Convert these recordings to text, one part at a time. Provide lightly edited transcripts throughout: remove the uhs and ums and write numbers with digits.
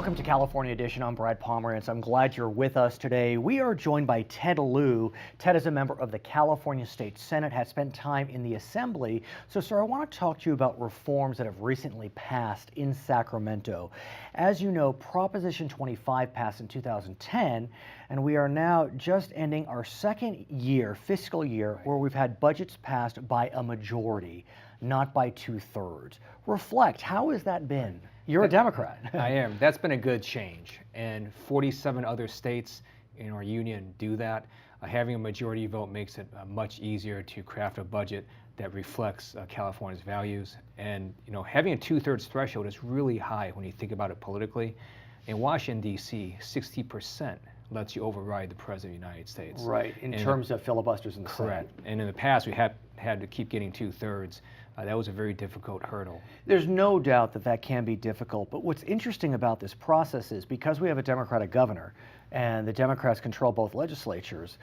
Welcome to California Edition. I'm Brad Pomerance. I'm glad you're with us today. We are joined by Ted Lieu. Ted is a member of the California State Senate, has spent time in the Assembly. So, sir, I want to talk to you about reforms that have recently passed in Sacramento. As you know, Proposition 25 passed in 2010, and we are now just ending our second year, fiscal year, where we've had budgets passed by a majority, not by 2/3. Reflect, how has that been? You're a Democrat. I am. That's been a good change. And 47 other states in our union do that. Having a majority vote makes it much easier to craft a budget that reflects California's values. And having a 2/3 threshold is really high when you think about it politically. In Washington, D.C., 60% lets you override the President of the United States. Right, in terms of filibusters in the Senate. Correct. And in the past, we had to keep getting 2/3. That was a very difficult hurdle. There's no doubt that that can be difficult, but what's interesting about this process is because we have a Democratic governor and the Democrats control both legislatures,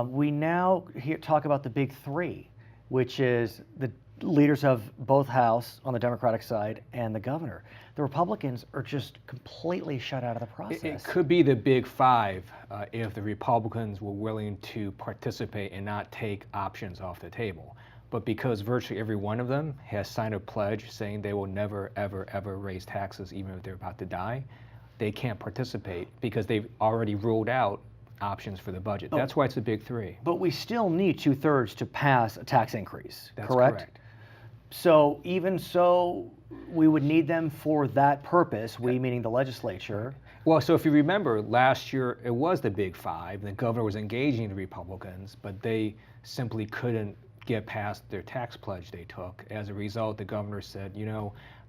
we now talk about the big three, which is the leaders of both House on the Democratic side and the governor. The Republicans are just completely shut out of the process. It could be the big five if the Republicans were willing to participate and not take options off the table. But because virtually every one of them has signed a pledge saying they will never, ever, ever raise taxes even if they're about to die, they can't participate because they've already ruled out options for the budget. That's why it's the big three. But we still need 2/3 to pass a tax increase, That's correct? So even so, we would need them for that purpose, we meaning the legislature. Well, so if you remember, last year it was the big five. The governor was engaging the Republicans, but they simply couldn't get past their tax pledge they took. As a result, the governor said,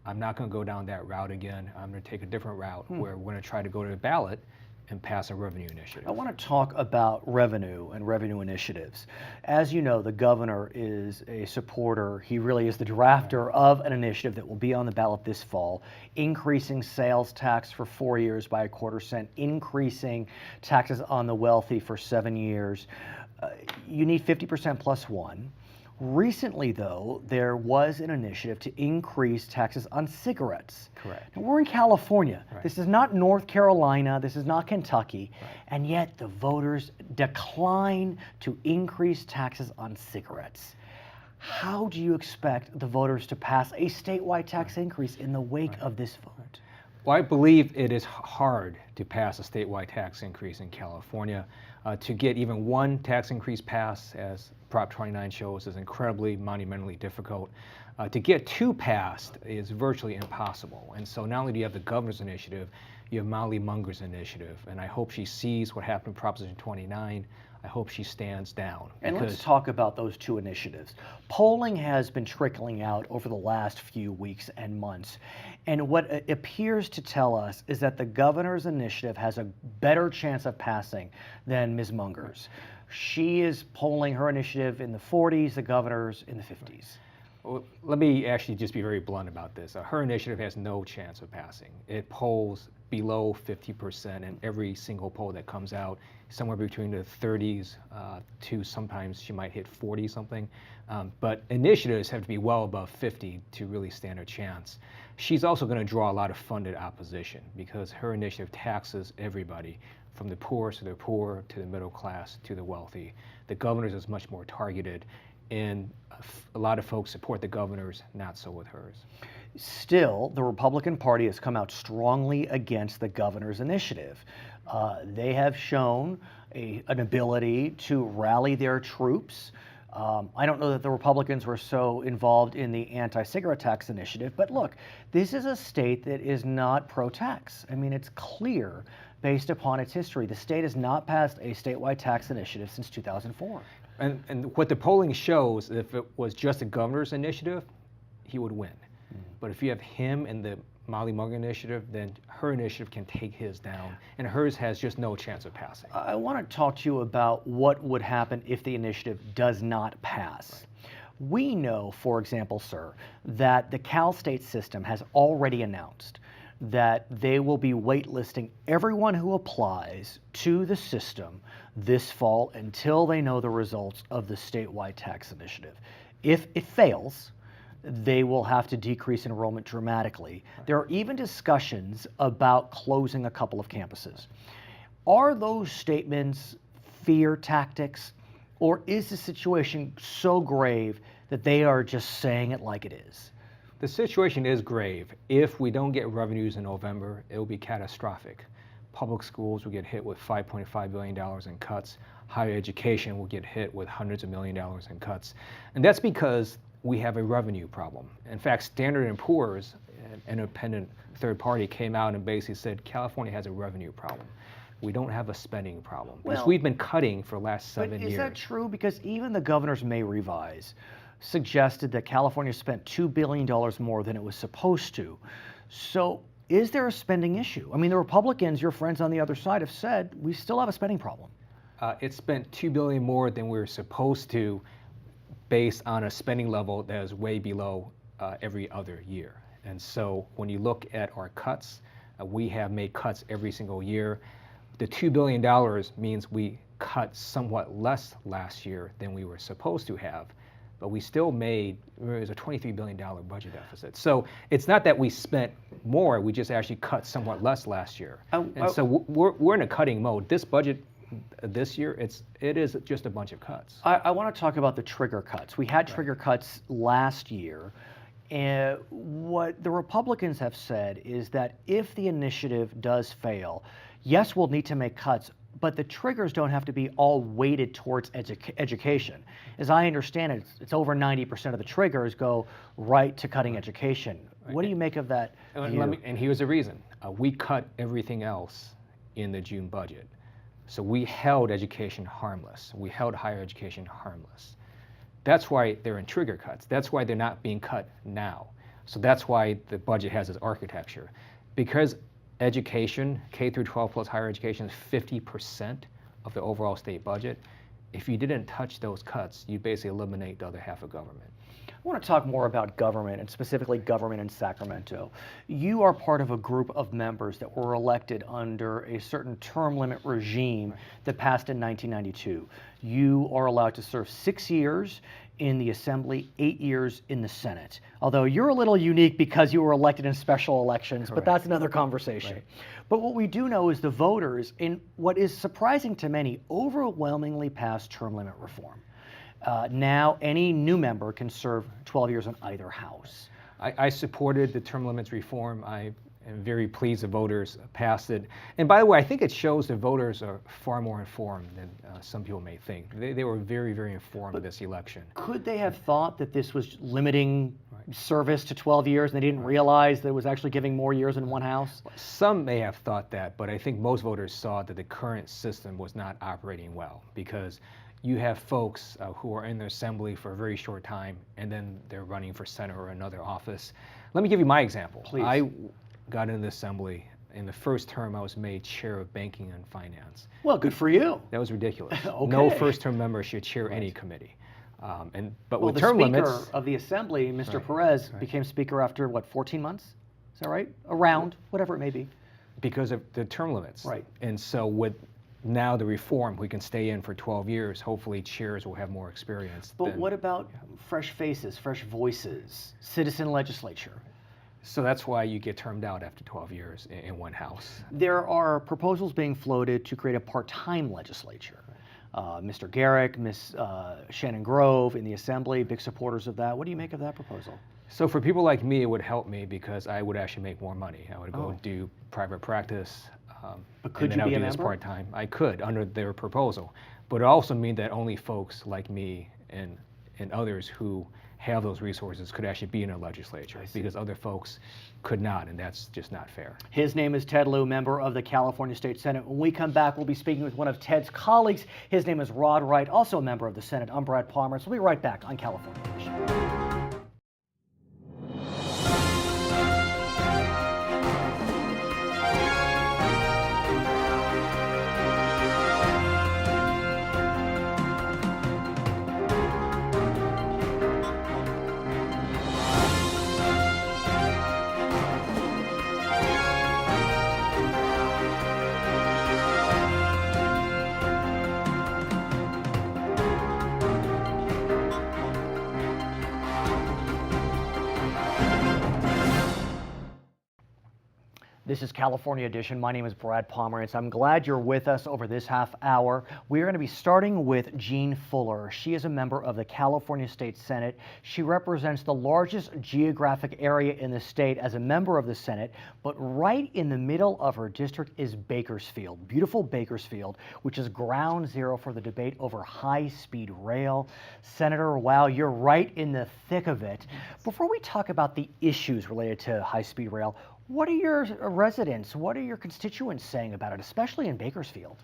I'm not going to go down that route again. I'm going to take a different route where we're going to try to go to the ballot and pass a revenue initiative. I want to talk about revenue and revenue initiatives. As you know, the governor is a supporter. He really is the drafter of an initiative that will be on the ballot this fall, increasing sales tax for 4 years by 1/4 cent, increasing taxes on the wealthy for 7 years. You need 50% plus one. Recently, though, there was an initiative to increase taxes on cigarettes. Correct. Now, we're in California. Right. This is not North Carolina. This is not Kentucky. Right. And yet the voters decline to increase taxes on cigarettes. How do you expect the voters to pass a statewide tax increase in the wake of this vote? Well, I believe it is hard to pass a statewide tax increase in California. To get even one tax increase passed, as Prop 29 shows, is incredibly monumentally difficult. To get two passed is virtually impossible. And so not only do you have the governor's initiative, you have Molly Munger's initiative. And I hope she sees what happened in Proposition 29. I hope she stands down. And let's talk about those two initiatives. Polling has been trickling out over the last few weeks and months. And what it appears to tell us is that the governor's initiative has a better chance of passing than Ms. Munger's. She is polling her initiative in the 40s, the governor's in the 50s. Well, let me actually just be very blunt about this. Her initiative has no chance of passing. It polls below 50% in every single poll that comes out, somewhere between the 30s to sometimes she might hit 40 something. But initiatives have to be well above 50 to really stand a chance. She's also going to draw a lot of funded opposition because her initiative taxes everybody, from the poorest of the poor to the middle class to the wealthy. The governor's is much more targeted, and a lot of folks support the governor's, not so with hers. Still, the Republican Party has come out strongly against the governor's initiative. They have shown an ability to rally their troops. I don't know that the Republicans were so involved in the anti-cigarette tax initiative, but look, this is a state that is not pro-tax. I mean, it's clear based upon its history. The state has not passed a statewide tax initiative since 2004. And what the polling shows, if it was just a governor's initiative, he would win. But if you have him and the Molly Munger initiative, then her initiative can take his down, and hers has just no chance of passing. I want to talk to you about what would happen if the initiative does not pass. We know, for example, sir, that the Cal State system has already announced that they will be waitlisting everyone who applies to the system this fall until they know the results of the statewide tax initiative. If it fails, they will have to decrease enrollment dramatically. There are even discussions about closing a couple of campuses. Are those statements fear tactics, or is the situation so grave that they are just saying it like it is? The situation is grave. If we don't get revenues in November, it will be catastrophic. Public schools will get hit with $5.5 billion in cuts. Higher education will get hit with hundreds of million dollars in cuts. And that's because we have a revenue problem. In fact, Standard & Poor's, an independent third party, came out and basically said California has a revenue problem. We don't have a spending problem. Because we've been cutting for the last 7 years. Is that true? Because even the governor's May revise suggested that California spent $2 billion more than it was supposed to. So is there a spending issue? I mean, the Republicans, your friends on the other side, have said we still have a spending problem. It spent $2 billion more than we were supposed to, based on a spending level that is way below every other year. And so when you look at our cuts, we have made cuts every single year. The $2 billion means we cut somewhat less last year than we were supposed to have, but we still made, it was a $23 billion budget deficit. So it's not that we spent more, we just actually cut somewhat less last year. And so we're in a cutting mode. This budget this year, it is just a bunch of cuts. I want to talk about the trigger cuts. We had trigger cuts last year. And what the Republicans have said is that if the initiative does fail, yes, we'll need to make cuts, but the triggers don't have to be all weighted towards education. As I understand it, it's over 90% of the triggers go right to cutting education. What do you make of that view? And here's the reason. We cut everything else in the June budget. So we held education harmless. We held higher education harmless. That's why they're in trigger cuts. That's why they're not being cut now. So that's why the budget has this architecture. Because education, K through 12 plus higher education, is 50% of the overall state budget. If you didn't touch those cuts, you basically eliminate the other half of government. I want to talk more about government, and specifically government in Sacramento. You are part of a group of members that were elected under a certain term limit regime that passed in 1992. You are allowed to serve 6 years in the Assembly, 8 years in the Senate. Although you're a little unique because you were elected in special elections, but that's another conversation. Right. But what we do know is the voters, in what is surprising to many, overwhelmingly passed term limit reform. Now any new member can serve 12 years in either house. I supported the term limits reform. I am very pleased the voters passed it. And by the way, I think it shows the voters are far more informed than some people may think. They were very, very informed of this election. Could they have thought that this was limiting service to 12 years and they didn't realize that it was actually giving more years in one house? Some may have thought that, but I think most voters saw that the current system was not operating well, because you have folks who are in the Assembly for a very short time, and then they're running for Senate or another office. Let me give you my example. Please. I got into the Assembly. In the first term, I was made chair of Banking and Finance. Well, good for you. That was ridiculous. Okay. No first-term member should chair any committee. But well, with term limits, the Speaker of the Assembly, Mr. Perez, became Speaker after, what, 14 months? Is that right? Around, whatever it may be. Because of the term limits. Right. And so with now the reform, we can stay in for 12 years. Hopefully chairs will have more experience. But what about fresh faces, fresh voices, citizen legislature? So that's why you get termed out after 12 years in one house. There are proposals being floated to create a part-time legislature. Mr. Garrick, Ms. Shannon Grove in the Assembly, big supporters of that. What do you make of that proposal? So for people like me, it would help me because I would actually make more money. I would go do private practice. But could you be a member? Part-time. I could under their proposal, but it also means that only folks like me and others who have those resources could actually be in a legislature, because other folks could not, and that's just not fair. His name is Ted Lieu, member of the California State Senate. When we come back, we'll be speaking with one of Ted's colleagues. His name is Rod Wright, also a member of the Senate. I'm Brad Pomerance. We'll be right back on California Edition. This is California Edition. My name is Brad Pomerance. I'm glad you're with us over this half hour. We are going to be starting with Jean Fuller. She is a member of the California State Senate. She represents the largest geographic area in the state as a member of the Senate, but right in the middle of her district is Bakersfield, beautiful Bakersfield, which is ground zero for the debate over high-speed rail. Senator, wow, you're right in the thick of it. Before we talk about the issues related to high-speed rail, what are your residents, what are your constituents saying about it, especially in Bakersfield?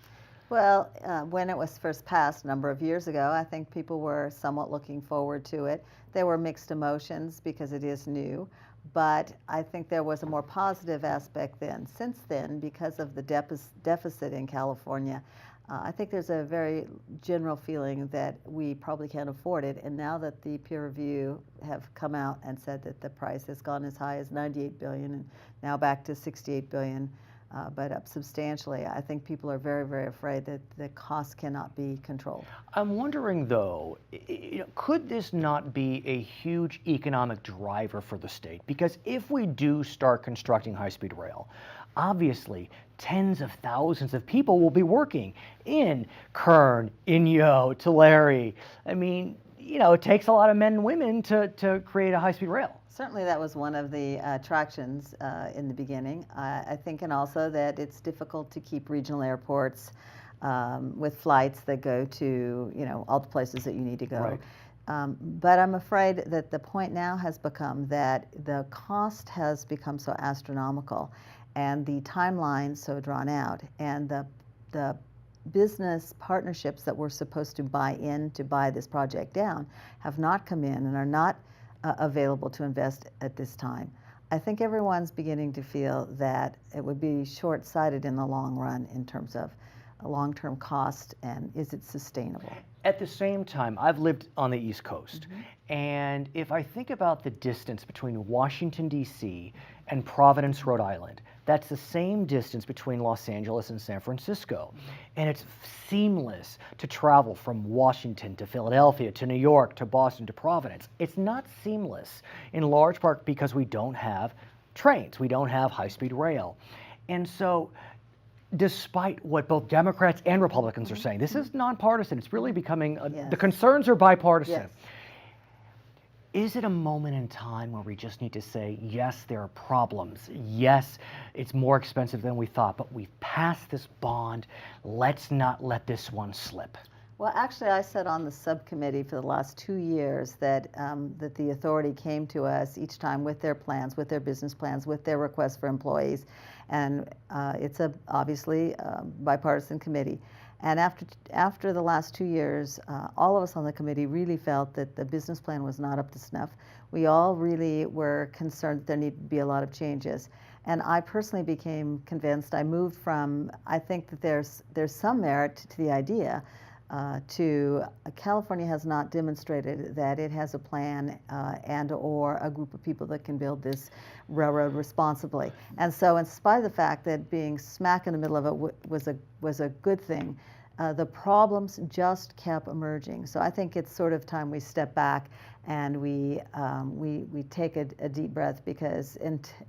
Well, when it was first passed a number of years ago, I think people were somewhat looking forward to it. There were mixed emotions because it is new, but I think there was a more positive aspect then. Since then, because of the deficit in California, I think there's a very general feeling that we probably can't afford it. And now that the peer review have come out and said that the price has gone as high as $98 billion and now back to $68 billion, but up substantially, I think people are very, very afraid that the cost cannot be controlled. I'm wondering, though, could this not be a huge economic driver for the state? Because if we do start constructing high-speed rail, obviously tens of thousands of people will be working in Kern, Inyo, Tulare. I mean, it takes a lot of men and women to create a high-speed rail. Certainly that was one of the attractions in the beginning. I think, and also that it's difficult to keep regional airports with flights that go to, all the places that you need to go. Right. But I'm afraid that the point now has become that the cost has become so astronomical and the timeline so drawn out, and the business partnerships that were supposed to buy in to buy this project down have not come in and are not available to invest at this time. I think everyone's beginning to feel that it would be short-sighted in the long run in terms of a long-term cost and is it sustainable. At the same time, I've lived on the East Coast, and if I think about the distance between Washington, D.C. and Providence, Rhode Island, that's the same distance between Los Angeles and San Francisco. And it's seamless to travel from Washington to Philadelphia to New York to Boston to Providence. It's not seamless in large part because we don't have trains, we don't have high-speed rail. And so, despite what both Democrats and Republicans are saying, this is nonpartisan. It's really becoming, the concerns are bipartisan. Yes. Is it a moment in time where we just need to say, yes, there are problems. Yes, it's more expensive than we thought, but we've passed this bond. Let's not let this one slip. Well, actually, I sat on the subcommittee for the last 2 years that the authority came to us each time with their plans, with their business plans, with their requests for employees. And it's obviously a bipartisan committee. And after the last 2 years, all of us on the committee really felt that the business plan was not up to snuff. We all really were concerned that there needed to be a lot of changes. And I personally became convinced. I moved from, I think that there's some merit to the idea to California has not demonstrated that it has a plan and or a group of people that can build this railroad responsibly. And so in spite of the fact that being smack in the middle of it was a good thing, the problems just kept emerging. So I think it's sort of time we step back and we take a deep breath, because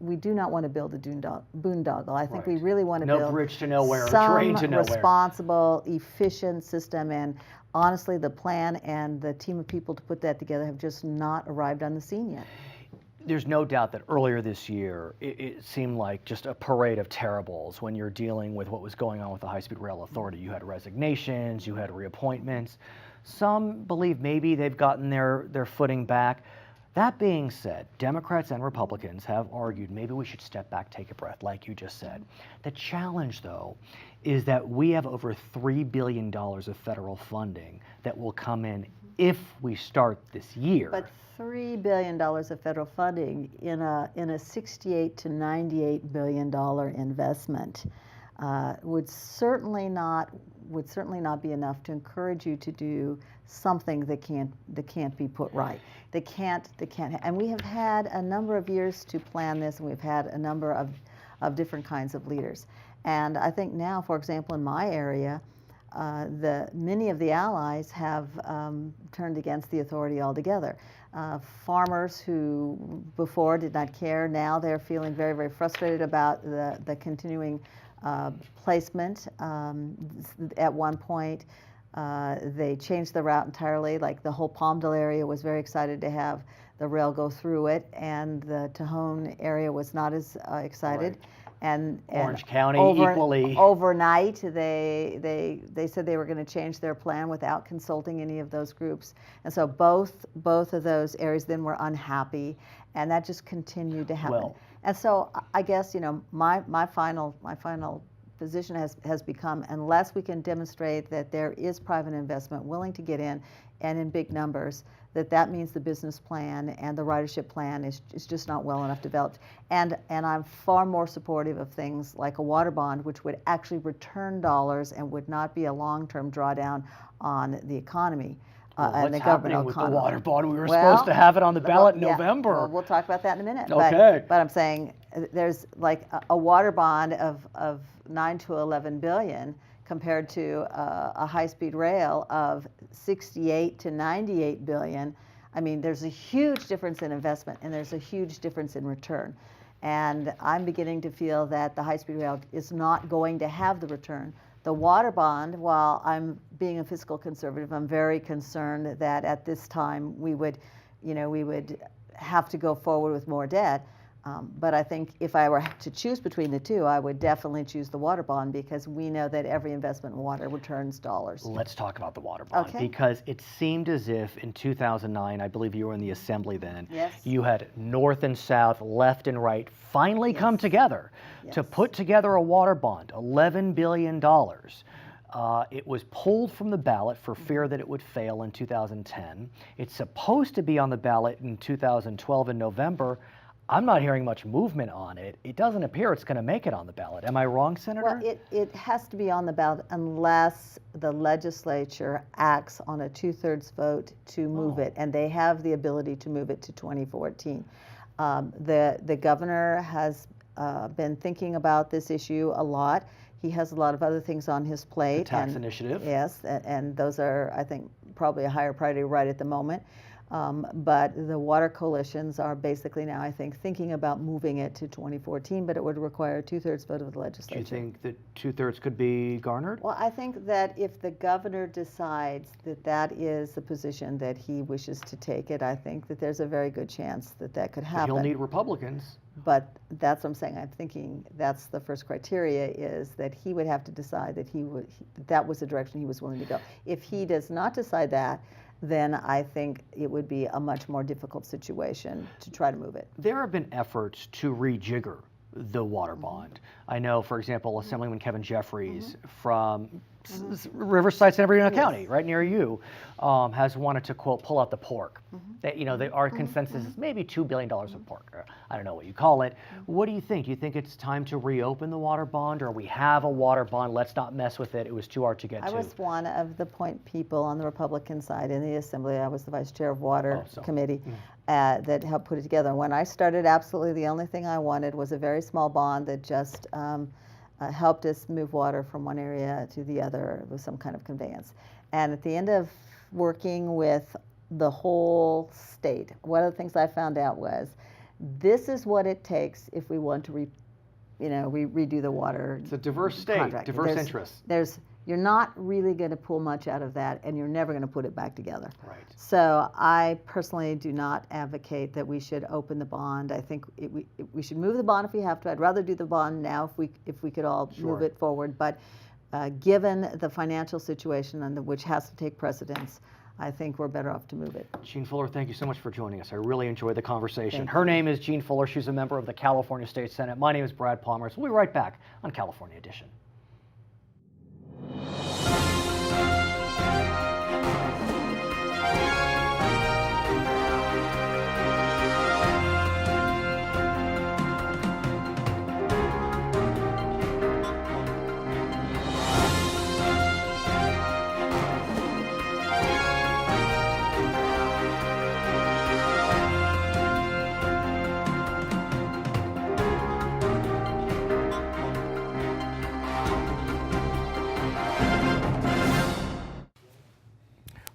we do not want to build a boondoggle. I think we really want to build no bridge to nowhere, some or train to nowhere. Responsible, efficient system. And honestly, the plan and the team of people to put that together have just not arrived on the scene yet. There's no doubt that earlier this year, it seemed like just a parade of terribles when you're dealing with what was going on with the High-Speed Rail Authority. You had resignations, you had reappointments. Some believe maybe they've gotten their footing back. That being said, Democrats and Republicans have argued maybe we should step back, take a breath, like you just said. The challenge, though, is that we have over $3 billion of federal funding that will come in if we start this year. But $3 billion of federal funding in a $68 to $98 billion investment would certainly not be enough to encourage you to do something that can't be put right. They can't. And we have had a number of years to plan this, and we've had a number of different kinds of leaders. And I think now, for example, in my area, many of the allies have turned against the authority altogether. farmers who before did not care, now they're feeling very, very frustrated about the continuing placement. At one point, they changed the route entirely. Like the whole Palmdale area was very excited to have the rail go through it, and the Tejon area was not as excited. Right. And Orange County equally. Overnight, they said they were going to change their plan without consulting any of those groups, and so both of those areas then were unhappy, and that just continued to happen. Well, and so I guess my final position has become, unless we can demonstrate that there is private investment willing to get in and in big numbers, that means the business plan and the ridership plan is just not well enough developed. And I'm far more supportive of things like a water bond, which would actually return dollars and would not be a long-term drawdown on the economy. And the government with the water bond? We were supposed to have it on the ballot in November. Well, we'll talk about that in a minute. Okay. But I'm saying there's like a water bond of 9 to 11 billion compared to a high-speed rail of 68 to 98 billion. I mean, there's a huge difference in investment, and there's a huge difference in return. And I'm beginning to feel that the high-speed rail is not going to have the return. The water bond, while I'm being a fiscal conservative, I'm very concerned that at this time we would have to go forward with more debt. But I think if I were to choose between the two, I would definitely choose the water bond, because we know that every investment in water returns dollars. Let's talk about the water bond, okay. Because it seemed as if in 2009, I believe you were in the Assembly then, yes. You had North and South, left and right finally yes. come together yes. to put together a water bond, $11 billion. It was pulled from the ballot for fear that it would fail in 2010. It's supposed to be on the ballot in 2012 in November. I'm not hearing much movement on it. It doesn't appear it's going to make it on the ballot. Am I wrong, Senator? Well, it has to be on the ballot unless the legislature acts on a 2/3 vote to move it, and they have the ability to move it to 2014. The governor has been thinking about this issue a lot. He has a lot of other things on his plate. The tax initiative. Yes, and those are, I think, probably a higher priority right at the moment. But the water coalitions are basically now, I think, thinking about moving it to 2014, but it would require a 2/3 vote of the legislature. Do you think that 2/3 could be garnered? Well, I think that if the governor decides that that is the position that he wishes to take it, I think that there's a very good chance that that could happen. He'll need Republicans. But that's what I'm saying. I'm thinking that's the first criteria, is that he would have to decide that that was the direction he was willing to go. If he does not decide that, then I think it would be a much more difficult situation to try to move it. There have been efforts to rejigger the water bond. I know, for example, Assemblyman Kevin Jeffries from Riverside, San Bernardino County, right near you, has wanted to, quote, pull out the pork. That, our consensus is maybe $2 billion of pork. Or I don't know what you call it. What do you think? Do you think it's time to reopen the water bond, or we have a water bond, let's not mess with it, it was too hard to get to? I was one of the point people on the Republican side in the Assembly. I was the Vice Chair of Water Committee that helped put it together. When I started, absolutely the only thing I wanted was a very small bond that just helped us move water from one area to the other with some kind of conveyance. And at the end of working with the whole state, one of the things I found out was this is what it takes if we want to redo the water. It's a diverse state, contract. diverse interests. You're not really going to pull much out of that, and you're never going to put it back together. Right. So I personally do not advocate that we should open the bond. I think we should move the bond if we have to. I'd rather do the bond now if we could all move it forward. But given the financial situation which has to take precedence, I think we're better off to move it. Jean Fuller, thank you so much for joining us. I really enjoyed the conversation. Her name is Jean Fuller. She's a member of the California State Senate. My name is Brad Pomerance. We'll be right back on California Edition.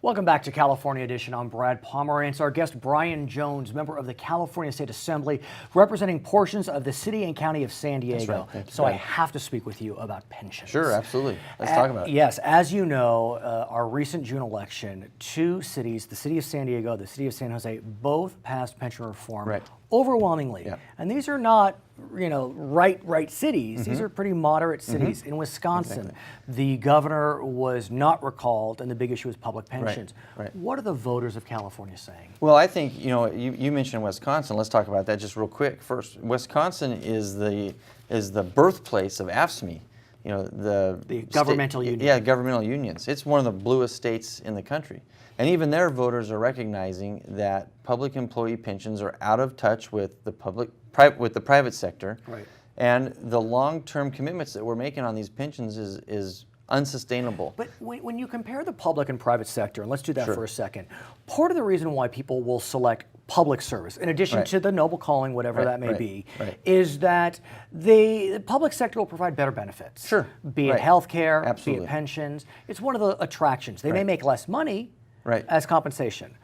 Welcome back to California Edition. I'm Brad Pomerance. Our guest, Brian Jones, member of the California State Assembly, representing portions of the city and county of San Diego. That's right. So I have to speak with you about pensions. Sure, absolutely. Let's talk about it. Yes, as you know, our recent June election, two cities, the city of San Diego, the city of San Jose, both passed pension reform overwhelmingly. Yeah. And these are not, right cities. These are pretty moderate cities. In Wisconsin, the governor was not recalled, and the big issue is public pensions. Right. What are the voters of California saying? Well, I think, you mentioned Wisconsin. Let's talk about that just real quick. First, Wisconsin is the birthplace of AFSCME. The governmental union. Yeah, governmental unions. It's one of the bluest states in the country. And even their voters are recognizing that public employee pensions are out of touch with the private sector. Right. And the long-term commitments that we're making on these pensions is unsustainable. But when you compare the public and private sector, and let's do that for a second, part of the reason why people will select public service, in addition to the noble calling, whatever that may be, is that the public sector will provide better benefits. Sure. Be it health care, be Absolutely. it pensions. It's one of the attractions. They may make less money as compensation.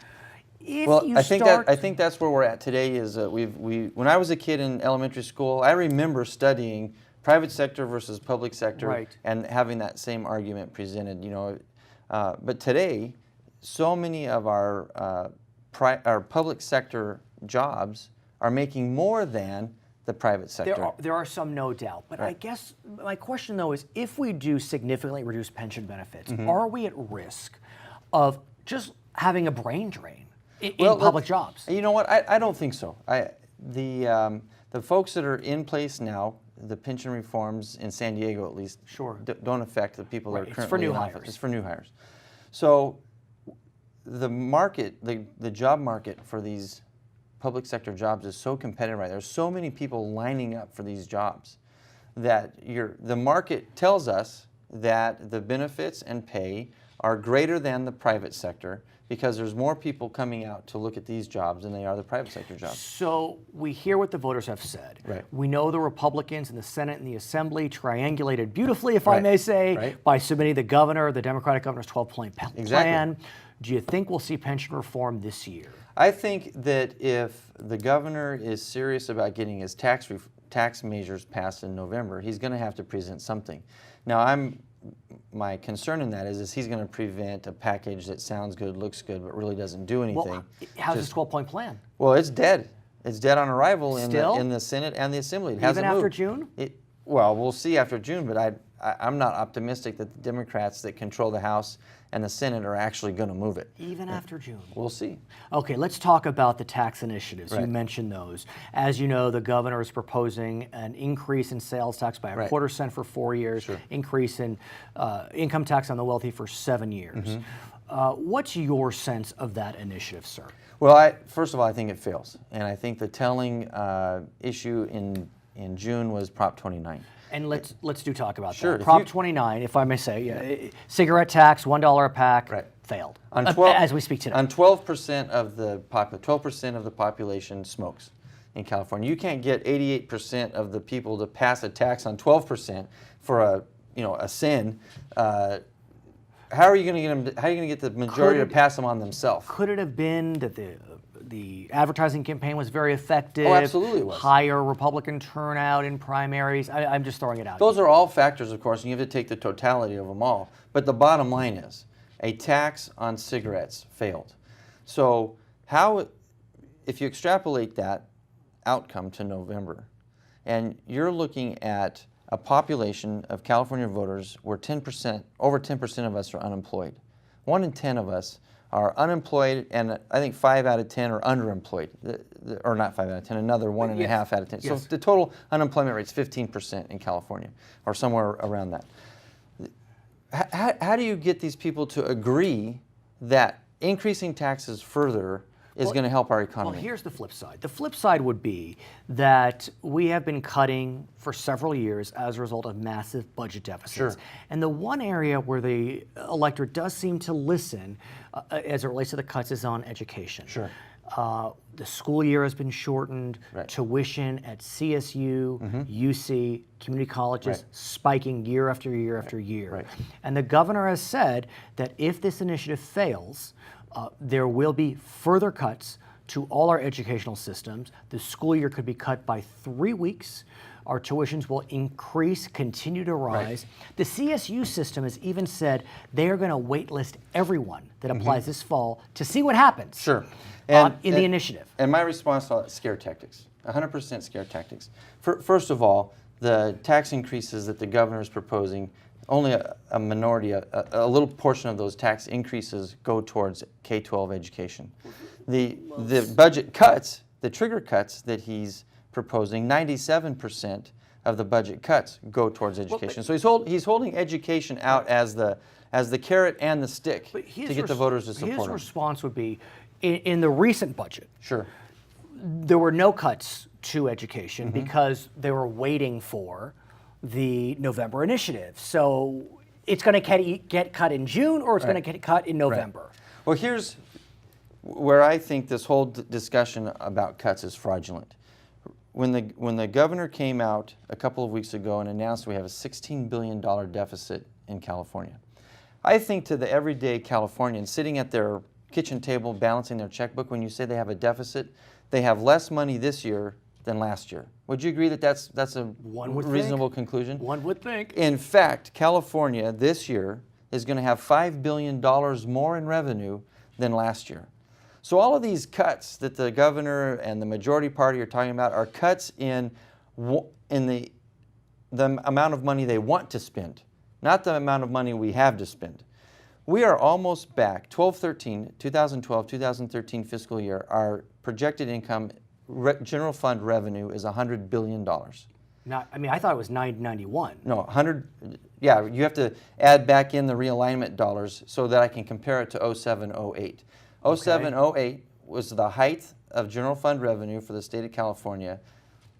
I think that's where we're at today. Is when I was a kid in elementary school, I remember studying private sector versus public sector and having that same argument presented. But today, so many of our public sector jobs are making more than the private sector. There are some, no doubt. But I guess my question, though, is if we do significantly reduce pension benefits, are we at risk of just having a brain drain in public jobs? You know what? I don't think so. The folks that are in place now, the pension reforms in San Diego at least, don't affect the people that are currently It's for new in office. hires. It's for new hires. So the market, the job market for these public sector jobs is so competitive right now. There's so many people lining up for these jobs that the market tells us that the benefits and pay are greater than the private sector because there's more people coming out to look at these jobs than they are the private sector jobs. So we hear what the voters have said. Right. We know the Republicans in the Senate and the Assembly triangulated beautifully, if I may say, by submitting the Democratic governor's 12-point plan. Exactly. Do you think we'll see pension reform this year? I think that if the governor is serious about getting his tax measures passed in November, he's going to have to present something. Now, my concern in that is he's going to present a package that sounds good, looks good, but really doesn't do anything. Well, how's his 12-point plan? Well, it's dead. It's dead on arrival in the Senate and the Assembly. It hasn't moved. Even after June? Well, we'll see after June, but I'm not optimistic that the Democrats that control the House and the Senate are actually going to move it. Even after June? We'll see. Okay, let's talk about the tax initiatives. You mentioned those. As you know, the governor is proposing an increase in sales tax by a quarter cent for 4 years, increase in income tax on the wealthy for 7 years. What's your sense of that initiative, sir? Well, first of all, I think it fails. And I think the telling issue in June was Prop 29. And let's talk about that. Prop 29, if I may say, cigarette tax, $1 a pack, failed. As we speak today. On 12% of the 12% of the population smokes in California. You can't get 88% of the people to pass a tax on 12% for a sin. How are you going to get them? How are you going to get the majority to pass them on themselves? Could it have been that the advertising campaign was very effective? Oh, absolutely it was. Higher Republican turnout in primaries? I'm just throwing it out. Those are all factors, of course, and you have to take the totality of them all. But the bottom line is, a tax on cigarettes failed. So if you extrapolate that outcome to November, and you're looking at a population of California voters where over 10% of us are unemployed. 1 in 10 of us are unemployed, and I think 5 out of 10 are underemployed, or not 5 out of 10, another 1.5 out of 10. So the total unemployment rate is 15% in California, or somewhere around that. How do you get these people to agree that increasing taxes further is going to help our economy? Well, here's the flip side. The flip side would be that we have been cutting for several years as a result of massive budget deficits. And the one area where the electorate does seem to listen as it relates to the cuts is on education. the school year has been shortened, Right. tuition at CSU, UC, community colleges Right. spiking year after year after year. Right. And the governor has said that if this initiative fails, there will be further cuts to all our educational systems. The school year could be cut by 3 weeks. Our tuitions will increase, continue to rise. The CSU system has even said they are going to waitlist everyone that applies this fall to see what happens. Sure. In the initiative. And my response to all that, scare tactics, 100% scare tactics. First of all, the tax increases that the governor is proposing, only a minority, a little portion of those tax increases go towards K-12 education. The budget cuts, the trigger cuts that he's proposing, 97% of the budget cuts go towards education. So he's holding education out as the carrot and the stick to get the voters to support his him. response would be, in the recent budget, Sure. there were no cuts to education because they were waiting for the November initiative. So it's going to get cut in June, or it's going to get cut in November. Well, here's where I think this whole discussion about cuts is fraudulent. When the governor came out a couple of weeks ago and announced we have a $16 billion deficit in California, I think to the everyday Californian sitting at their kitchen table balancing their checkbook, when you say they have a deficit, they have less money this year than last year. Would you agree that that's a reasonable conclusion? One would think. In fact, California this year is going to have $5 billion more in revenue than last year. So all of these cuts that the governor and the majority party are talking about are cuts in the amount of money they want to spend, not the amount of money we have to spend. We are almost back, 2012, 2013 fiscal year, our projected income, general fund revenue is $100 billion. I thought it was 991. No, 100, yeah, you have to add back in the realignment dollars so that I can compare it to 07, 08. 07, 08 was the height of general fund revenue for the state of California,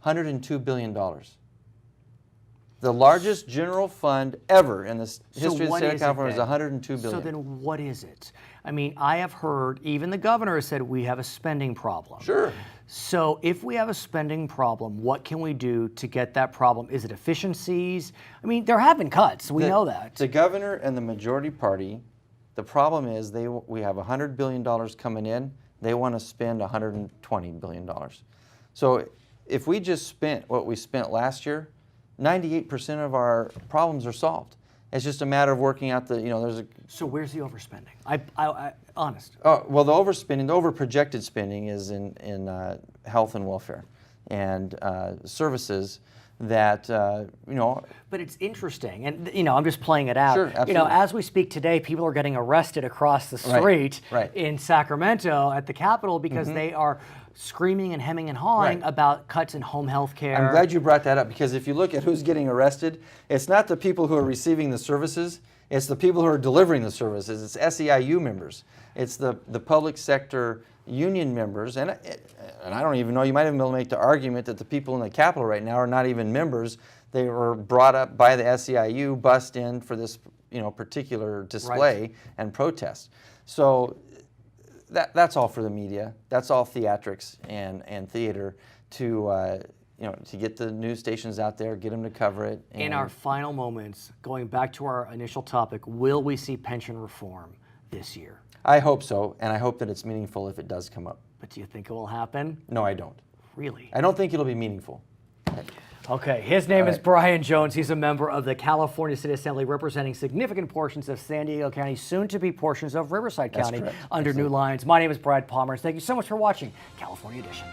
$102 billion. The largest general fund ever in the history of the state of California is $102 billion. So then what is it? I mean, I have heard, even the governor has said we have a spending problem. Sure. So if we have a spending problem, what can we do to get that problem? Is it efficiencies? I mean, there have been cuts. We know that. The governor and the majority party, the problem is we have $100 billion coming in. They want to spend $120 billion. So if we just spent what we spent last year, 98% of our problems are solved. It's just a matter of working out So where's the overspending? I honest. Oh, well, the overspending, the over-projected spending is in health and welfare and services that, But it's interesting, and I'm just playing it out. Sure, absolutely. As we speak today, people are getting arrested across the street in Sacramento at the Capitol because they are screaming and hemming and hawing about cuts in home health care. I'm glad you brought that up, because if you look at who's getting arrested, it's not the people who are receiving the services, it's the people who are delivering the services. It's SEIU members. It's the public sector union members, and I don't even know, you might even be able to make the argument that the people in the Capitol right now are not even members. They were brought up by the SEIU, bussed in for this particular display and protest. So that's all for the media. That's all theatrics and theater to get the news stations out there, get them to cover it. In our final moments, going back to our initial topic, will we see pension reform this year? I hope so, and I hope that it's meaningful if it does come up. But do you think it will happen? No, I don't. Really? I don't think it'll be meaningful. Okay, his name is Brian Jones. He's a member of the California State Assembly representing significant portions of San Diego County, soon to be portions of Riverside County under new lines. My name is Brad Pomerance. Thank you so much for watching California Edition.